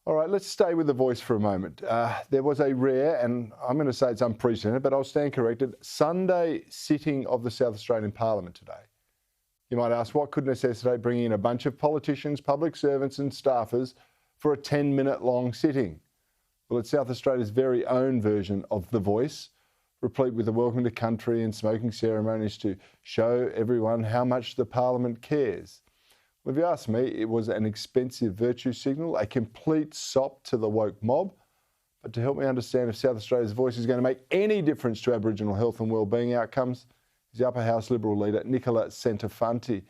All right, let's stay with the voice for a moment. There was a rare, and I'm going to say it's unprecedented, but I'll stand corrected, Sunday sitting of the South Australian Parliament today. You might ask, what could necessitate bringing in a bunch of politicians, public servants and staffers for a 10-minute long sitting? Well, it's South Australia's very own version of The Voice, replete with the welcome to country and smoking ceremonies to show everyone how much the Parliament cares. Well, if you ask me, it was an expensive virtue signal, a complete sop to the woke mob. But to help me understand if South Australia's voice is going to make any difference to Aboriginal health and wellbeing outcomes, is the Upper House Liberal leader, Nicola Centofanti.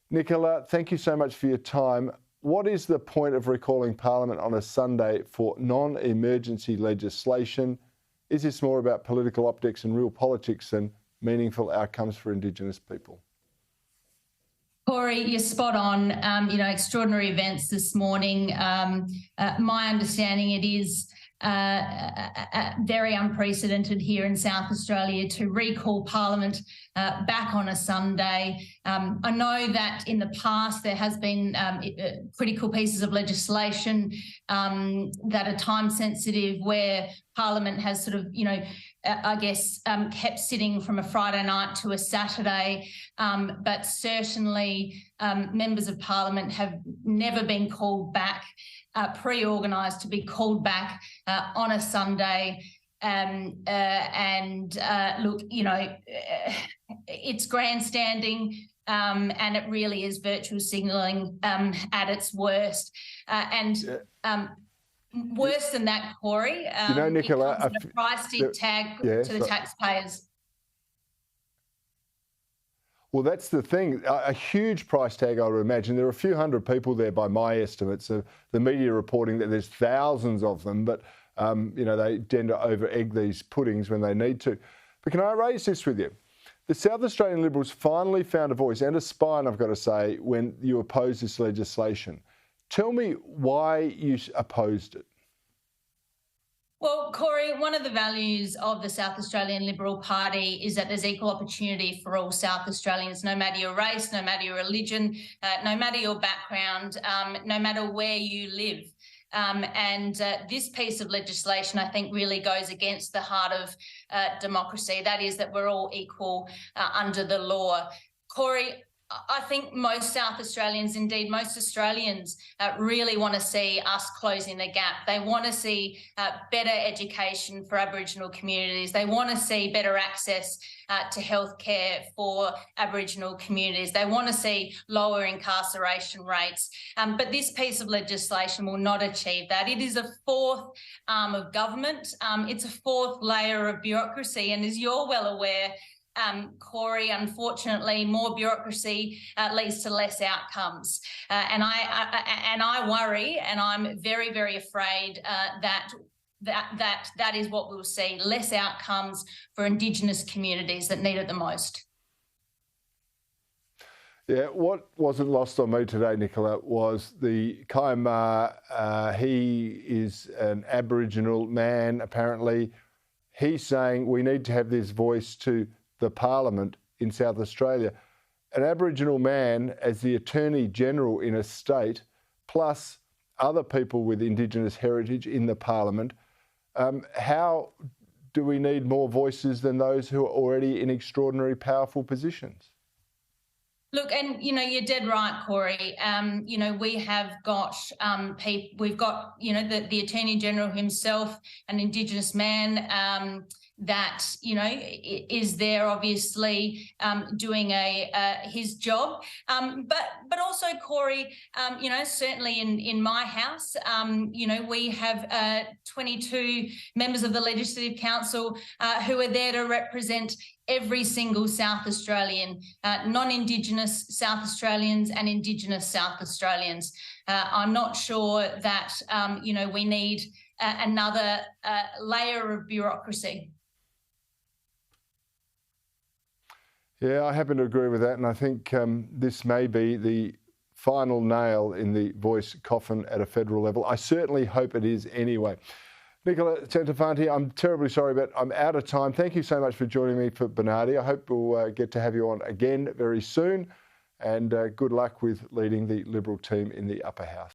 Nicola, thank you so much for your time. What is the point of recalling Parliament on a Sunday for non-emergency legislation? Is this more about political optics and real politics than meaningful outcomes for Indigenous people? Cory, you're spot on. Extraordinary events this morning. My understanding, it is very unprecedented here in South Australia to recall Parliament back on a Sunday. I know that in the past there has been critical pieces of legislation that are time sensitive, where Parliament has sort of, kept sitting from a Friday night to a Saturday. But certainly members of Parliament have never been called back, pre-organised to be called back on a Sunday. It's grandstanding. And it really is virtual signalling at its worst. Worse than that, Cory, Nicola, it comes at a price tag to the taxpayers. Well, that's the thing. A huge price tag, I would imagine. There are a few hundred people there by my estimates. The media reporting that there's thousands of them, but, they tend to over-egg these puddings when they need to. But can I raise this with you? The South Australian Liberals finally found a voice and a spine, I've got to say, when you opposed this legislation. Tell me why you opposed it. Well, Cory, one of the values of the South Australian Liberal Party is that there's equal opportunity for all South Australians, no matter your race, no matter your religion, no matter your background, no matter where you live. This piece of legislation, I think, really goes against the heart of democracy. That is that we're all equal under the law. Cory, I think most South Australians, indeed most Australians, really want to see us closing the gap. They want to see better education for Aboriginal communities. They want to see better access to healthcare for Aboriginal communities. They want to see lower incarceration rates. But this piece of legislation will not achieve that. It is a fourth arm of government. It's a fourth layer of bureaucracy. And as you're well aware, Cory, unfortunately, more bureaucracy leads to less outcomes, and I worry, and I'm very, very afraid that is what we'll see: less outcomes for Indigenous communities that need it the most. Yeah, what wasn't lost on me today, Nicola, was the Kaimar. He is an Aboriginal man, apparently. He's saying we need to have this voice to the Parliament in South Australia. An Aboriginal man as the Attorney General in a state, plus other people with Indigenous heritage in the Parliament. How do we need more voices than those who are already in extraordinary powerful positions? Look, and you're dead right, Cory. We have got we've got the Attorney General himself, an Indigenous man. That is there obviously doing his job, but also, Cory, certainly in my house, we have 22 members of the Legislative Council who are there to represent every single South Australian, non-Indigenous South Australians and Indigenous South Australians. I'm not sure that we need another layer of bureaucracy. Yeah, I happen to agree with that, and I think this may be the final nail in the voice coffin at a federal level. I certainly hope it is anyway. Nicola Centofanti, I'm terribly sorry, but I'm out of time. Thank you so much for joining me for Bernardi. I hope we'll get to have you on again very soon, and good luck with leading the Liberal team in the Upper House.